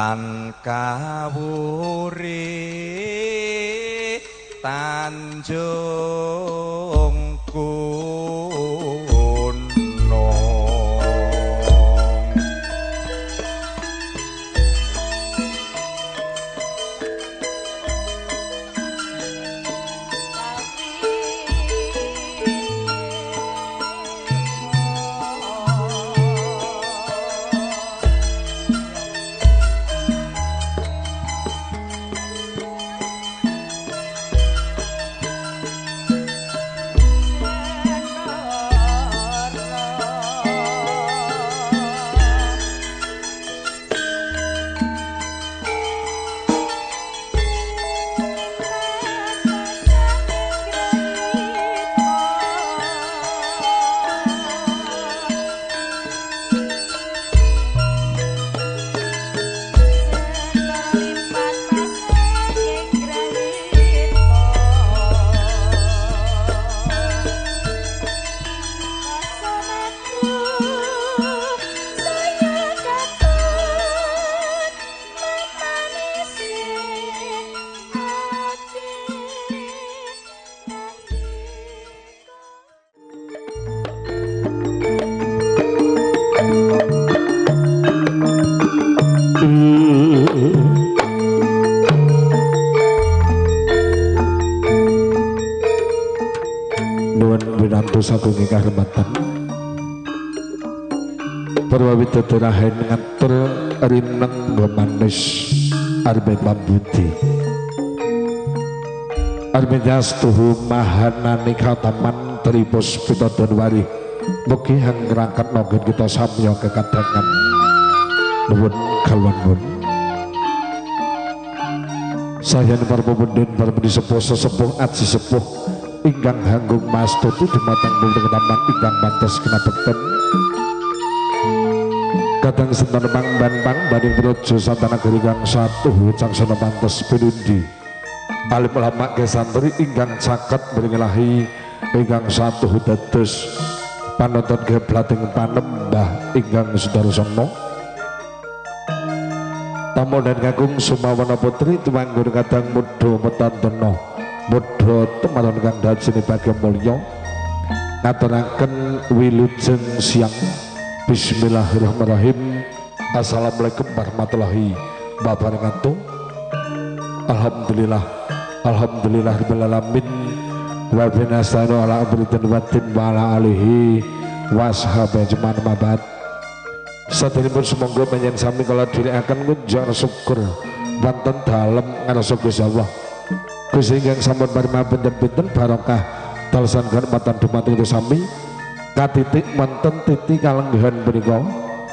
tan kawuri Tanjung Kuno. Sagung ingkang rematan Purwawida Rahen ngatur rineng manis arbe pambudi arbe jastuhu mahanani khataman tripus pitodon wari mugi hang ngrangkat nonggon kita samya kekadangan nuwun kalwangun sayan para pepundhen para sepuh sesepuh aji sepuh ingkang hanggung mastuti dumateng bulung taman ingkang pantes kinabekten kadang senten pangban bading brojo santanagari kang satuh caksana pantes pinundi alim ulama ke santri ingkang caket beringilahi ingkang satuh dados panonton geblating panembah ingkang sudarsana tamu dan kakung sumawana putri tumanggur kadang mudha metantena Bodho temaron kang dajeni bagya mulya ngaturaken wilujeng siang bismillahirrahmanirrahim assalamualaikum warahmatullahi wabarakatuh alhamdulillah alhamdulillahirabbil alamin wa binasana ala amritin watin wa ala alihi washabihi ajmain mabat saderipun sumangga panjenengan sami kala dhirikaken ngunjang syukur wonten dalem ngarsa Gusti Allah Gusti ingkang sampun paring pinten-pinten barokah dalsan kanikmatan dumateng kita sami katitik wonten titi kalenggahan punika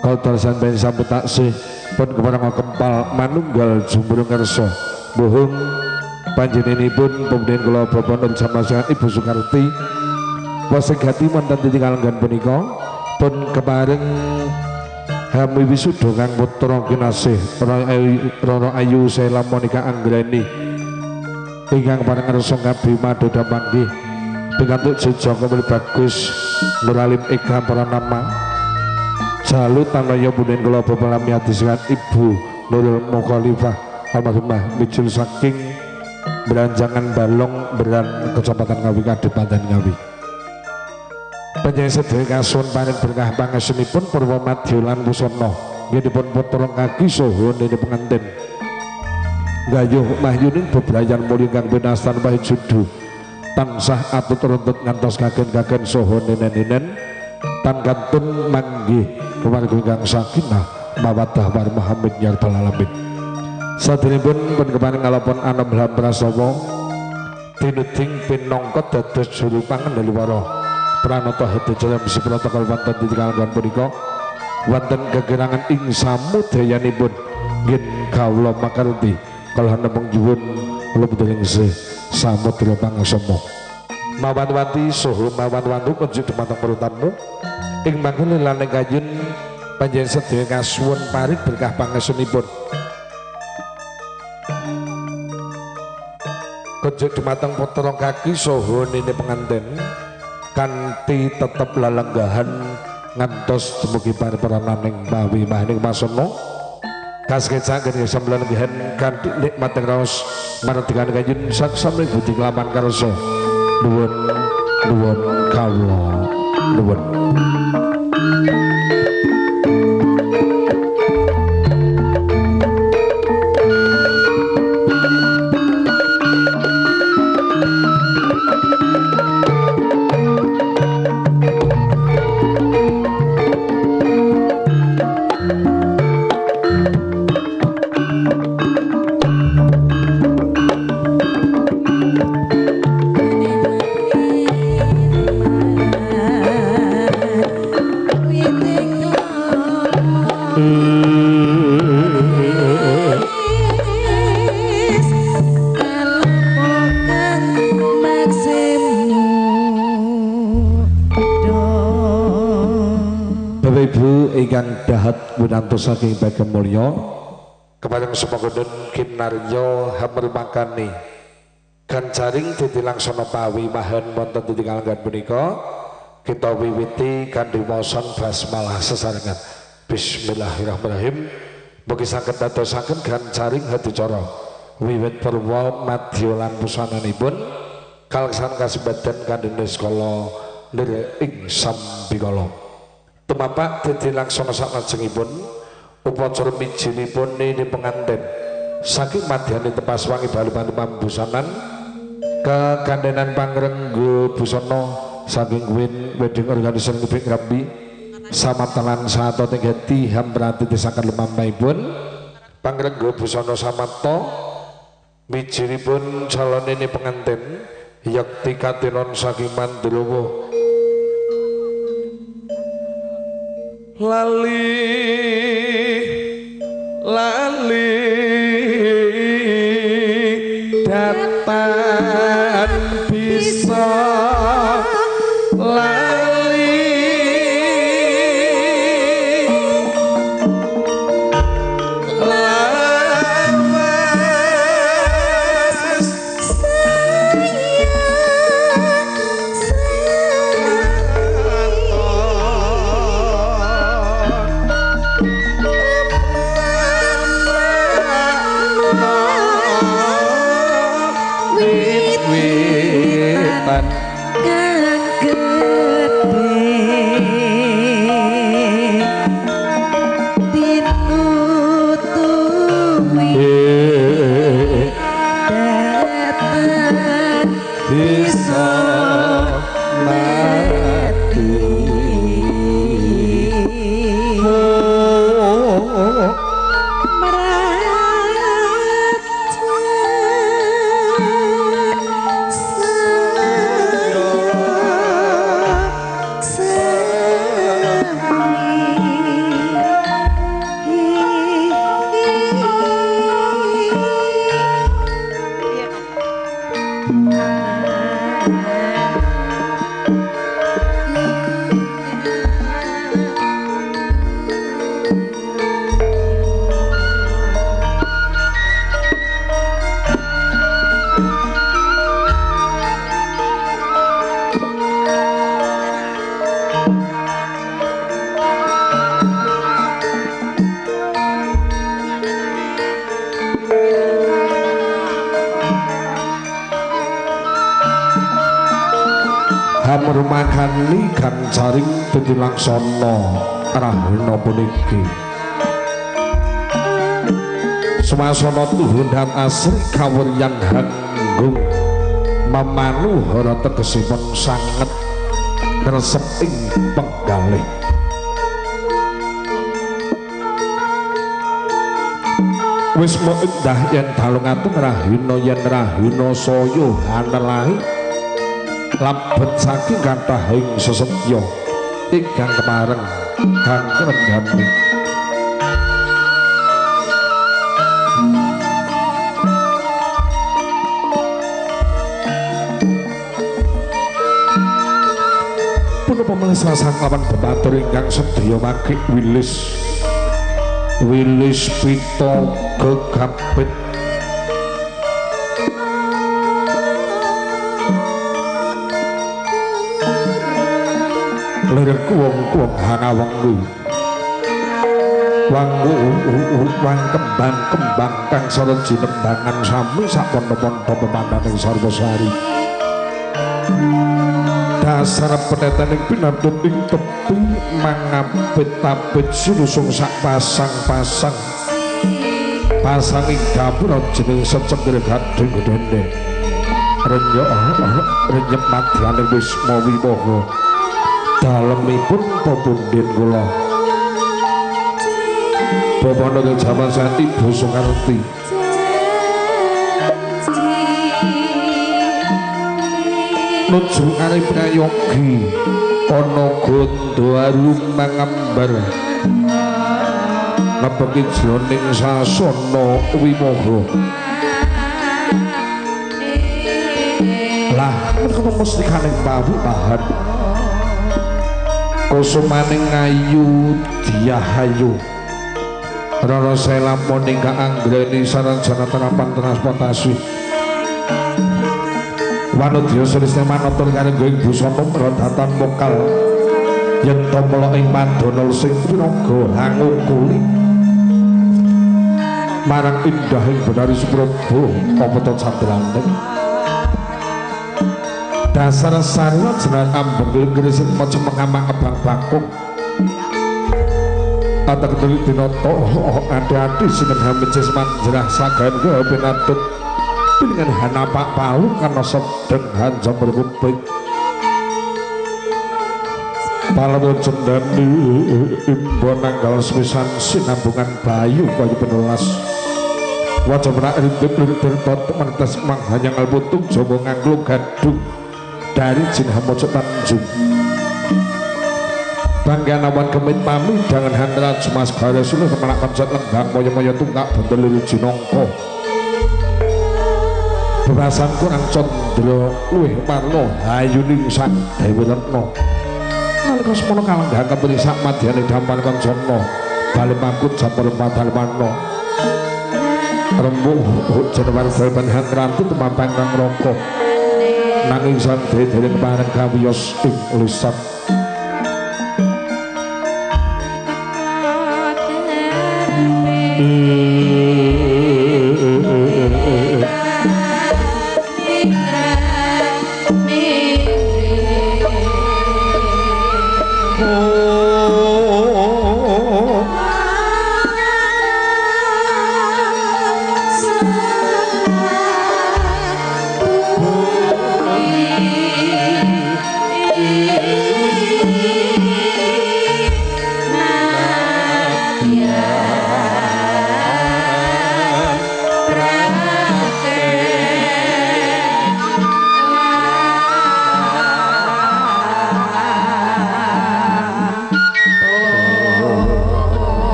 kala dalsan panjenengan sampun taksih pun kepareng kempal manunggal jumbrung kersa bohong panjenenganipun pemudhen kula Bapak Nur Jamasangan Ibu Sukarti wasing gati wonten titi kalenggahan punika pun kepareng hami wisuda kang putra kinasih Rara Ayu Sela Monika Anggreni ingkang pareng ngersa kabeh madoda panggih pikantuk jeja kemuli bagus nuralim ikram para nama jalu tanaya punden kula Bapak Lamiyadi Siwan Ibu Nurul Mukhalifah almarhumah mijil saking Beranjangan Balong Beran Kecamatan Ngawi Kadipaten Ngawi panjenengan sedaya kasuwun paring berkah pangesunipun Purwa Madya lan Wusana nggih putra kaki saha dene pengantin gayuh mahyuning bebrayan mulya kang pinastan pahit judu tansah atut runtut ngantos kagen-kagen saha nenen-nenen tan kantun manggih kemarga ingkang sakinah mawaddah warahmah hamid ya rabbal alamin saderengipun pun keparing ngalapun anem lam prasawa tinuding pinangka dados juru pangendaliwara pranata hedajaya misi protokol wonten di kalenggahan punika wonten kekirangan ing samudayanipun nggih kawula makarti kalau nembung juhun lebih sih samudra pangasama mawan-wanti soho mawan-wantu kunjuk dumateng perutanmu ing mangke lan kayun panjenengan sedaya kasuwun paring berkah pangesunipun kunjuk dumateng putra kaki soho nini pengantin kanthi tetep lalenggahan ngantos dumugi paripurananing bawi mahning masono kaskecaken sambelan gihen kanthi nikmat raos maradikan kanjeng saksamne budi kelaman karsa nuwun nuwun kawula nuwun. Winantos saking Bagem Mulya kepareng sumangga kinarya hamrumakani ganjaring dadi langsana pawimahan wonten titik kalenggan punika kita wiwiti kanthi waosan basmalah sesarengan. Bismillahirrahmanirrahim. Mugi saged dadosaken ganjaring hadicara wiwit purwa madya lan pusananipun kaleksan kasebadan kanthi niskala lir ing sambikala. Tumapak dadi langsana salajengipun upacara mijinipun ini penganten saking madyaning tepas wangi bali-bali pambusanan kekandenan pangrengga busana saking wedding organization Big Rambi samatalan sato tenggati hambrati tisakan lemampaipun pangrengga busana samata mijinipun calon ini penganten yakti katinon saking Mandalawa lali datan bisa lali Hamrumakani ganjaring dadi laksana rahana puniki swasana tuhundang asri kawuryan hanggung mamanuhara tegesipun sanget ngresep ing penggalih wis endah yen dalungaken rahina yen rahina saya hanelahi labet saking kathahing sesetya ingkang kemareng kang rendhami punapa melisa sanglawan bebatur ingkang sedaya makik wilis pita gegapit lereng kuwong-kuwong hangawengi wang kembang kang sara jinembangan sami sapono-pono pemandaning Sarwasari dasar penetaning pinantun ing tepi mangapit-apit sinusung sak pasang-pasang pasang ing gapura jeneng secengkir gading gedene renyep madyaning Wisma Wiwaha dalemipun pepundhen kula Bapak Nurul Jamal Sati Ibu Soekarti nuju arep prayogi ana gondo arum mangambar nepeki jroning sasana Wiwaha lah menika mustikaning pawuhan kusumaning ayu diahayu Rara Selampun ingkang anggreni sarjana terapan transportasi Wanudya Sulistya manatur kangge ing busana pradatan mokal yen tamela ing pandana sing piraga hangukuli marang indahing Benari Supraba Pameta Candraning dasar sarana jeneng ambeng gresik maca mengamak abang bakung atak delik dinoto ati-ati sinten hamicis manjerah sagan ke pinatut dengan hanapak palu karena sedeng hanjam berkumpik palawan cendani imbon nanggal sepisan sinambungan bayu bayu penulas wajah menak rintik bertot menetes mang hanya ngalbutung jombong nganglu gadung dari jin hamojo tanjung bangga awan kemit pami dengan handra Jumas Gare Suluh kemenak konset lenggang moyo-moyo tunggak bendeliri jinongko berasan kurang condro luwih marno hayuning sang Dewi Retno nalika semono kalenggang kepri sak madyane dampan kancana bali mangkut jamur padal mano rembung jenewar balban hangrantu temampang kang rokok nanging sang Dewi kepareng kawiyos ing lisan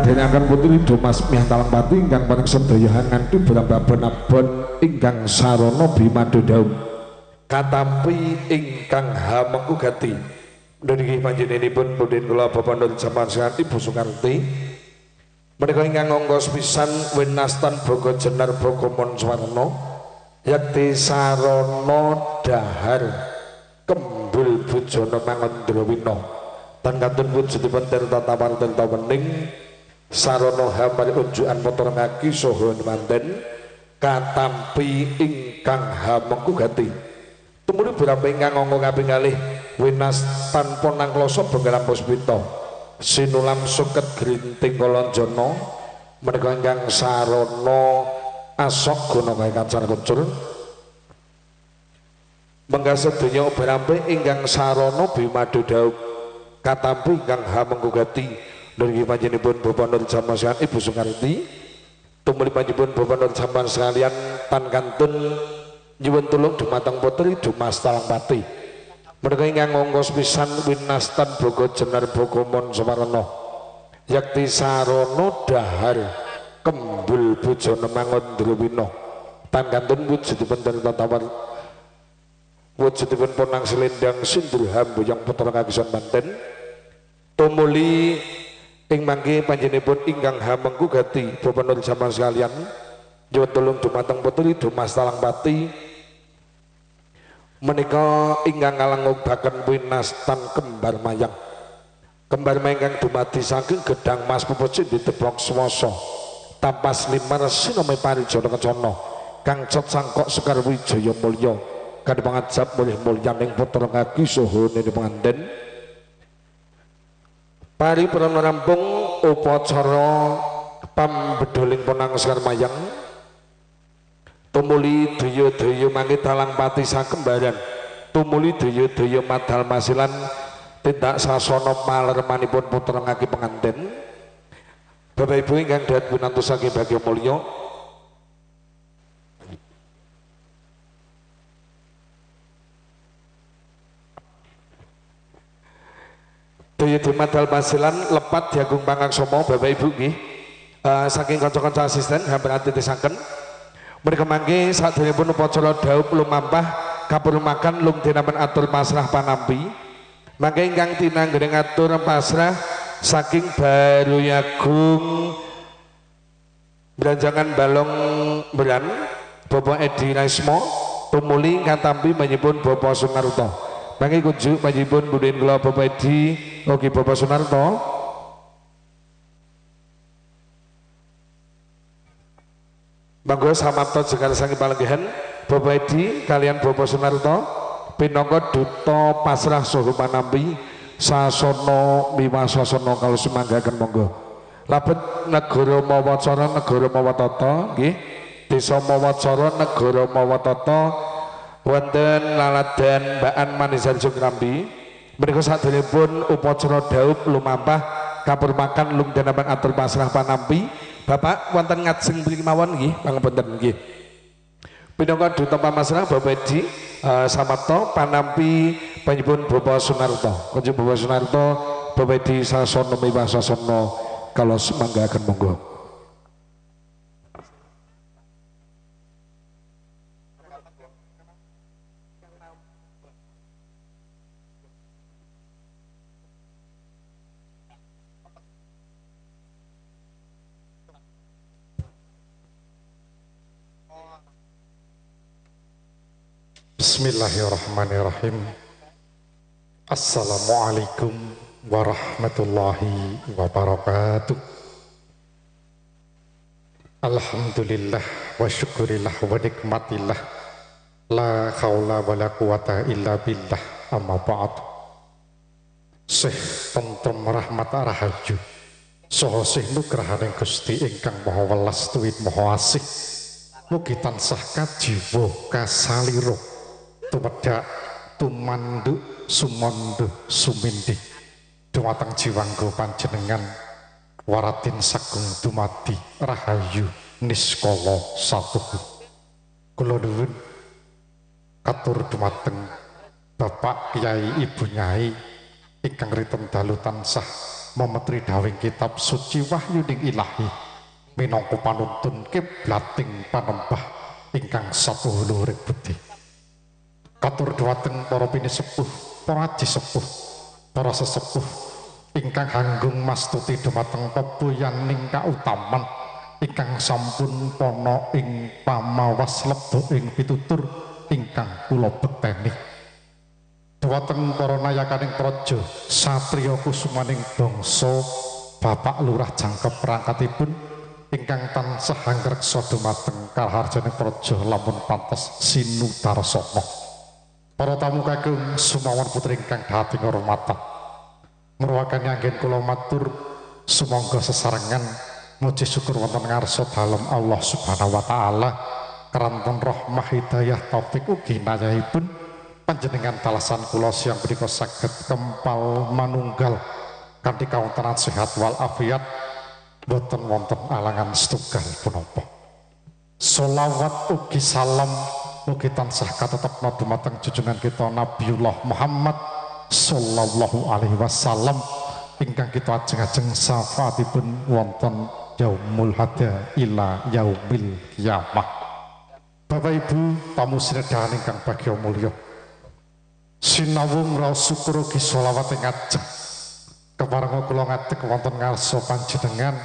kadenaken putri Domas Miyah Talangpati ingkang paring sedaya nganti benaben ingkang sarana bimadodau katampi ingkang hamengku gati niki panjenenganipun pundhen kula Bapak Nur Jamal Sehat Ibu Soekarti menika ingkang ngonggos pisan winastan Bogo Jenar Bogomon Swarna yakti sarana dahar kembul bujana mangandrawina tan kantun wujudipun tirta tawar tirta wening sarana hamari unjukan motor ngaki soho manten katampi ingkang hamengku gati tumuli berapa ingkang ngongkong kaping kalih winas tanpa nangloso benggalam puspita sinulam suket grinting kolonjono menika ingkang sarana asok guna kaya kacar kucur menggah sedonya berapa ingkang sarana bimadodau katampi ingkang hamengku gati dari panjenenganipun Bapak Nur Jamal Sehat Ibu Soekarti tumuli panjenenganipun Bapak Nur Jamal sekalian tan kantun nyuwun tulung dumateng putri Domas Talangpati menika ingkang ngonggos pisan winastan Bogo Jenar Bogomon Swarna yakti sarana dahar kembul bujana mangandrawina tan kantun wujudipun tawar wujudipun ponang selendang sindur hambuyang putra kagisan manten tumuli ing mangke panjenenganipun ingkang hamengku gati Bapak Nur Jamal sekalian nyuwun tulung dumateng putri Domas Talangpati menika ingkang ngalangubaken winastan kembar mayang kembar mengkang dumadi saking gedang mas pepecik ditebok swasa tampas limar sinome parijana kencana kang cet sangkok sekar wijaya mulya kadhe pangajab mulih mulyaning putra ngagi saha nene penganten paripurna rampung upacara pambedoling ponang sekar mayang tumuli daya-daya mangke talang pati sakembaran tumuli daya-daya madal masilan tindak sasana palermanipun putra ngaki penganten Bapak Ibu ingkang dahat pinantosaken bagya mulya daya-daya madal masilan lepat diagung pangaksama Bapak Ibu nggih saking kanca-kanca asisten hampir atitisaken mereka mangke sadèrèngipun upacara dhaup lumampah kapurmakan lung dinamen atur pasrah panampi mangke ingkang tinanggering atur pasrah saking Baruyagung Branjangan Balong Beran Bapak Edi Raismo tumuli ingkang tampi menyipun Bapak Sunarto mangke kunjuk menyipun budhen kula Bapak Edi ugi Bapak Sunarto monggo samapta jekar saking palenggihan Bapak Edi kalian Bapak Sunarto pinangka duta pasrah saha panampi sasana miwasasana kalau semanggaken monggo labet negara mawacara negara mawatata nggih desa mawacara negara mawatata wonten laladan Mbaan Manisarjo Krambi menika sadèrèngipun upacara dhaup lumampah kapurmakan lung dinamen atur pasrah panampi Bapak wonten ngajeng mriki mawon nggih pangapunten nggih pinangka duta pamasrah Bapak Edi samapta panampi panjenengan Bapak Sunarto kanjeng Bapak Sunarto Bapak Edi sasana miwasasana kala semanggaken monggo Bismillahirrahmanirrahim. Assalamualaikum warahmatullahi wabarakatuh. Alhamdulillah wa syukurillah wa nikmatillah la haula wa la quwata illa billah amma ba'd. Sih tentrem rahmat rahayu saha sih nugrahaning Gusti ingkang maha welas tuwin maha asih mugi tansah kajiwa kasalira tumedak tumanduk sumandu sumindi dumateng jiwangga panjenengan waratin sagung dumadi rahayu niskala satuhu kula nuwun katur dumateng Bapak Kyai Ibu Nyai ingkang riten dalu tansah memetri dawing kitab suci wahyuning ilahi minangka panuntun kiblating panembah ingkang satuhu luhuring budi katur dhumateng para pinisepuh, para aji sepuh, para sesepuh ingkang hanggung mastuti dhumateng pebuyaning kautaman ingkang sampun pono ing pamawas lebok ing pitutur ingkang kula bekteni dhumateng para nayakaning praja satriya kusumaning bangsa Bapak Lurah Jangkep perangkatipun ingkang tansah angreksa dhumateng kaharjaning praja lamun pantes sinudarsana para tamu kagem sumawon putri ingkang dhateng hormatan ngruwakani anggen kula matur sumangga sesarengan muji syukur wonten ngarsa dalem Allah Subhanahu wa taala karanten rahmah hidayah taufik ugi nayahipun panjenengan talasan kula siang punika saged kempal manunggal kanthi kawontenan sehat wal afiat boten wonten alangan setunggal punapa sholawat ugi salam mugi tansah katetepna dumateng junjungan kita Nabiullah Muhammad sallallahu alaihi wasallam ingkang kita ajeng-ajeng syafaatipun wonten yaumul hada ila yaumil kiamah. Bapak Ibu tamu sinedahan ingkang bagya mulya sinawung raos syukur ugi sholawat ing ajeng keparenga kula ngadeg wonten ngarsa panjenengan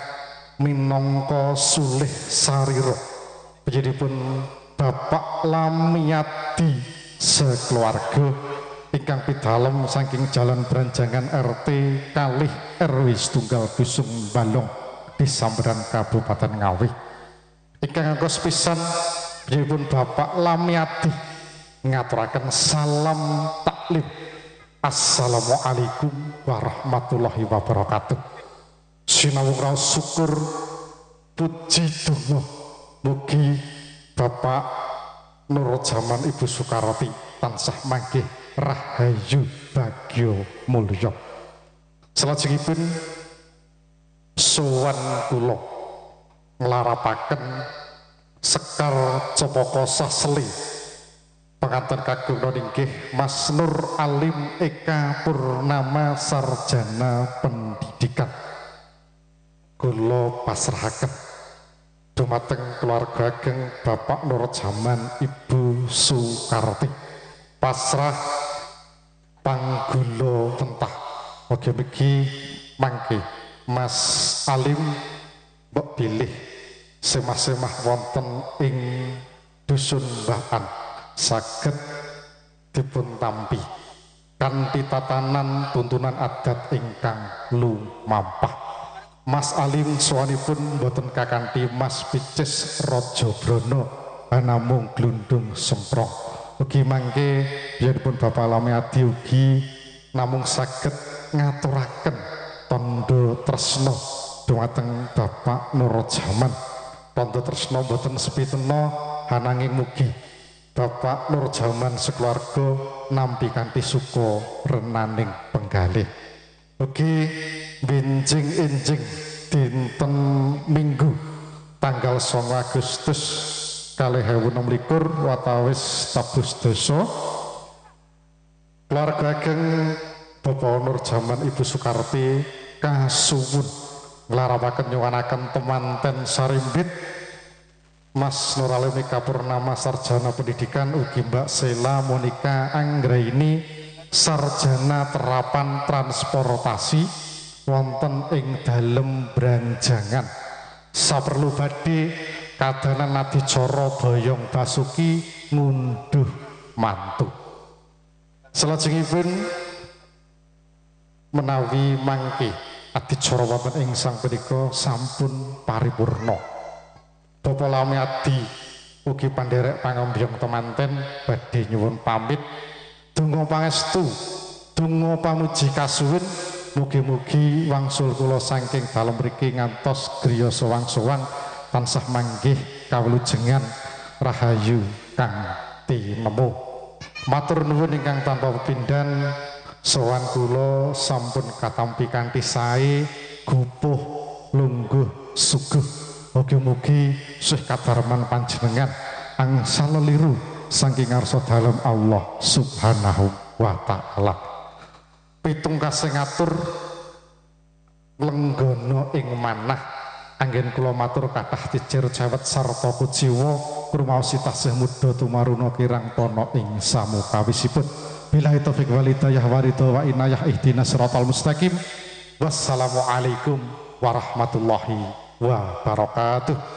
minangka sulih sarira panjenenganipun Bapak Lamiyadi sekeluarga ingkang pidalem saking Jalan Branjangan RT kalih RW setunggal Dusun Balong Desa Samberan Kabupaten Ngawi. Ingkang ngangkos pisan pripun Bapak Lamiati ngaturaken salam taklim. Assalamualaikum warahmatullahi wabarakatuh. Sinawung raos syukur puji donga mugi Bapak Nur Jaman Ibu Soekarti tansah manggih rahayu bagya mulya. Salajengipun sowan kula nglarapaken Sekar Cepaka Sasli penganten kagem inggih Mas Nur Alim Eka Purnama Sarjana Pendidikan. Kula pasrahaken dumateng keluarga ageng Bapak Nur Jaman Ibu Soekarti pasrah panggula pentah. Mugi-mugi mangke Mas Alim mbok pilih semah-semah wonten ing dusun Mbaan saged dipun tampi kanthi tatanan tuntunan adat ingkang lumampah. Mas Alim sawanipun boten kakanthi Mas Picis Raja Brana namung glundung semprong. Ugi mangke biyenipun Bapak Lamiati ugi namung saged ngaturaken tandha tresna dhumateng Bapak Nur Jaman. Tandha tresna boten sepitena ananging mugi Bapak Nur Jaman sekeluarga nampi kanthi suka renaning penggalih. Ugi benjing-enjing dinten Minggu tanggal 9 Agustus 2026 watawis Tabus Dasa keluarga ageng Bapak Nur Jaman Ibu Soekarti kasuwun nglarapaken nyuwanaken temanten sarimbit Mas Nur Alim Eka Purnama Sarjana Pendidikan ugi Mbak Sela Monika Anggraini Sarjana Terapan Transportasi wonten ing dalem Branjangan. Saperlu badhe kadanan adicara boyong Basuki ngunduh mantu. Salajengipun menawi mangke adicara wonten ing sang punika sampun paripurna. Bapak Lamiati ugi pandherek pangambyong temanten badhe nyuwun pamit. Donga pangestu, donga pamuji kasuwun, mugi-mugi wangsul kula saking dalem mriki ngantos griya sowang-sowang tansah manggih kawlujengan rahayu kang tinemu. Matur nuwun ingkang tanpa pepindhan sowan kula sampun katampi kanthi sae, gupuh, lungguh, suguh. Mugi-mugi sih kadarman panjenengan angsal liru saking ngarsa dalem Allah Subhanahu wa taala. Pitung kasih ngatur lenggono ing manah anggen kula matur kathah cicir cewet sarta kuciwa krumaosi tasih muda tumaruna kirang tono ing samukawisipun. Billahi taufik wal hidayah waridho wa inayah ihdinas siratal mustaqim. Wassalamualaikum warahmatullahi wabarakatuh.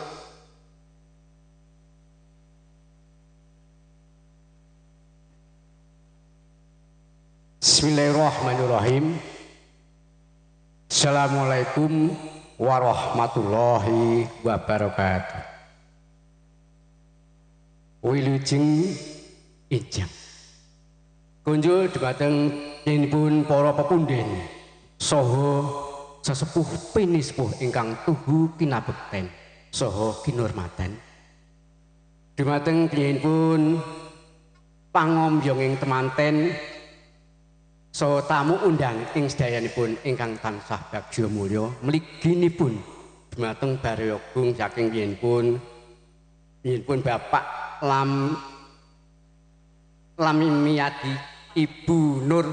Bismillahirrahmanirrahim. Assalamualaikum warahmatullahi wabarakatuh. Wilujeng ijam kunjul dhumateng yenipun para pepunden saha sesepuh pinisepuh ingkang tuhu kinabekten saha kinurmatan dhumateng yenipun pangombyonging temanten so tamu undang ing sedayanipun ingkang tansah bagya mulya mliginipun dhumateng Baryagung saking yenipun Bapak Lamimiati Ibu Nur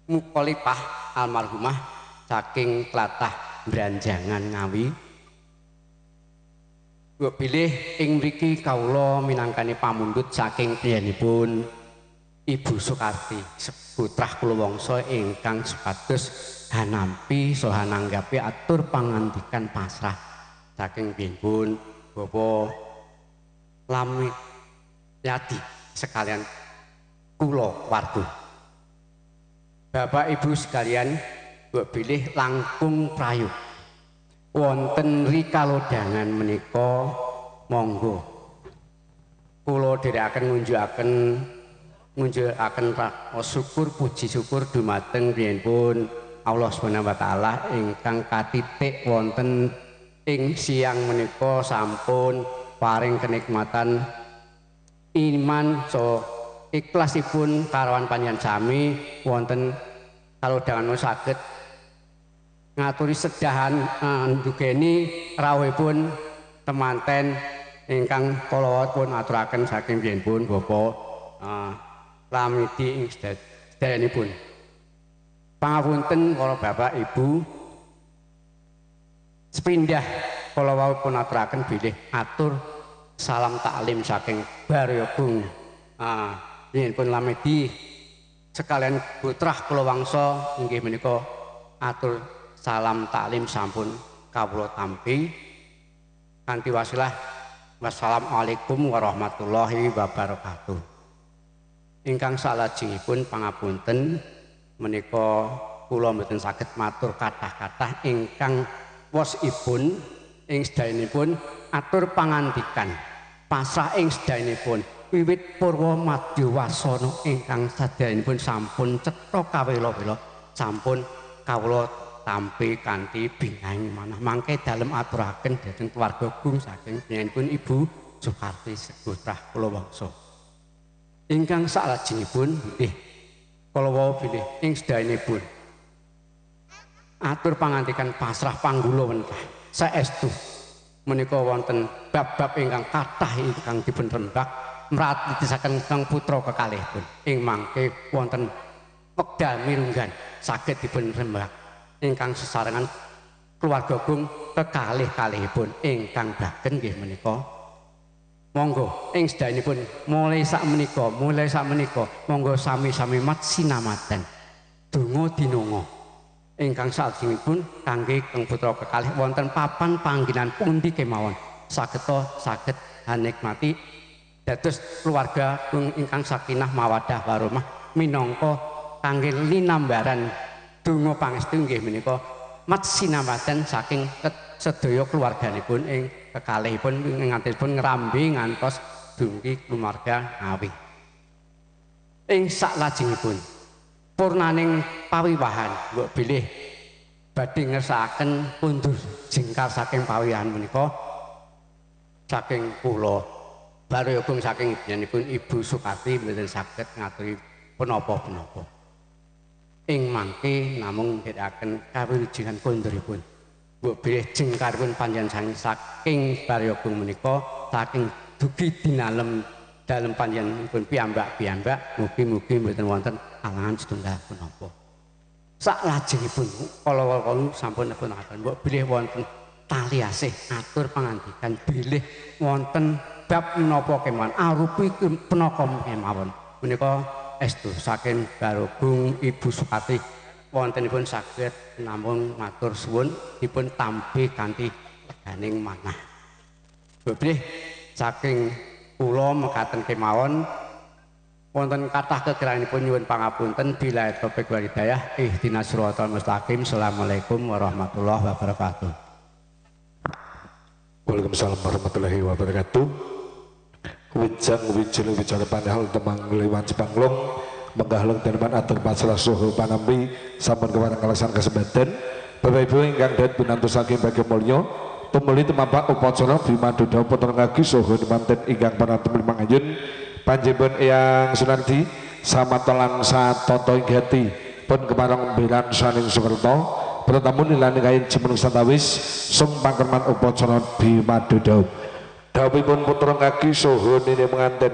Mukolipah almarhumah saking tlatah Branjangan Ngawi. Kula bilih ing mriki kawula minangkani pamundhut saking priyanipun Ibu Soekarti putrah kula wangsa ingkang supados hanampi saha nanggapi atur pangandikan pasrah saking piyambun Bapak Lamiati sekalian kula warga. Bapak Ibu sekalian, mbok bilih langkung prayu. Wonten rikalodangan menika monggo kula dherekaken ngunjukaken syukur puji syukur dumateng priyantun Allah Subhanahu wa taala ingkang katitik wonten ing siang menika sampun paring kenikmatan iman ikhlasipun karawan panjenengan sami wonten kalodhangan saged ngaturi sedahan ndugeni rawuhipun temanten ingkang kula pun aturaken saking priyantun Bapak Lamidi ing sederekipun. Pangapunten para Bapak Ibu sepindah kula wau pun aturaken bilih atur salam taklim saking Baryogung priyantun Lamidi sekalian putrah kula wangsa inggih menika atur salam taklim sampun kawula tampi kanthi wasilah wassalamualaikum warahmatullahi wabarakatuh. Ingkang salajengipun pangapunten menika kula mboten saged matur kathah-kathah ingkang wosipun ing sedayanipun atur pangandikan pasrah ing sedayanipun wiwit purwa madya wasana ingkang sedayanipun sampun cetha kawela-wela sampun kawula tampi kanthi bingahing manah mangke dalem aturaken dhateng keluarga Gung saking priyantun Ibu Sukarti Segutrah kula wangsa. Ingkang salajengipun nggih kala wau bilih ing sedayanipun atur pangandikan pasrah panggula wentah saestu menika wonten bab-bab ingkang kathah ingkang dipun rembak mratisaken kang putra kekalihipun ing mangke wonten wekdal mirunggan saged dipun rembak ingkang sesarengan keluarga Gung kekalih-kalihipun ingkang bagen nggih menika monggo ing sedayanipun mulai sak menika monggo sami-sami mat sinamatan donga dinonga ingkang salajengipun kangge kang putra kekalih wonten papan panggenan pundi kemawon saged hanikmati dados keluarga Gung ingkang sakinah mawaddah warahmah minangka kangge linambaran donga pangestu nggih menika mat sinamatan saking sedaya keluarganipun ing kekalihipun ngantos ngrambi ngantos dumugi keluarga Ngawi. Ing saklajengipun purnaning pawiwahan mbok bilih badhe ngersakaken pundur jengkar saking pawiwahan menika saking kula Baryogung saking ibunipun Ibu Sukarti mboten saged ngaturi punapa-punapa. Ing mangke namung ndherekaken kawilujengan konduripun. Mbok bilih jengkaripun panjenengan saking Baryogung menika saking dugi dinalem dalem panjenenganipun piyambak-piyambak mugi-mugi mboten wonten alangan setunggal punapa. Saklajengipun kala sampun nepunken mbok bilih wonten tali asih atur pangandikan bilih wonten bab menapa kemawon arupi punapa kemawon menika estu saking Baryogung Ibu Sukarti wontenipun saged namung matur suwun dipun tampi kanthi leganing manah. Bilih saking kula mekaten kemawon wonten kathah kekiranipun nyuwun pangapunten bila topik wal hidayah ihdinas siratal mustaqim. Assalamualaikum warahmatullahi wabarakatuh. Waalaikumsalam warahmatullahi wabarakatuh. Wijang bicara pandahal temang liwan Cipanglong menggahleng teneman atur pasrah suhu panambi sampun kewarang kalasan kesempatan Bapak Ibu ingkang dan pinantu saking bagi mulya tumuli temampak upacara bima duda putra ngagi suhu manten ingkang panatem limang ayun panjenengan yang sunardi samatolan satoto inggati pun kemarang bilan saning Sukerto pertamu nilani kain jemenung santawis sumpah kerman upacara bima duda dawuhipun putra ngagi suhu ini menganten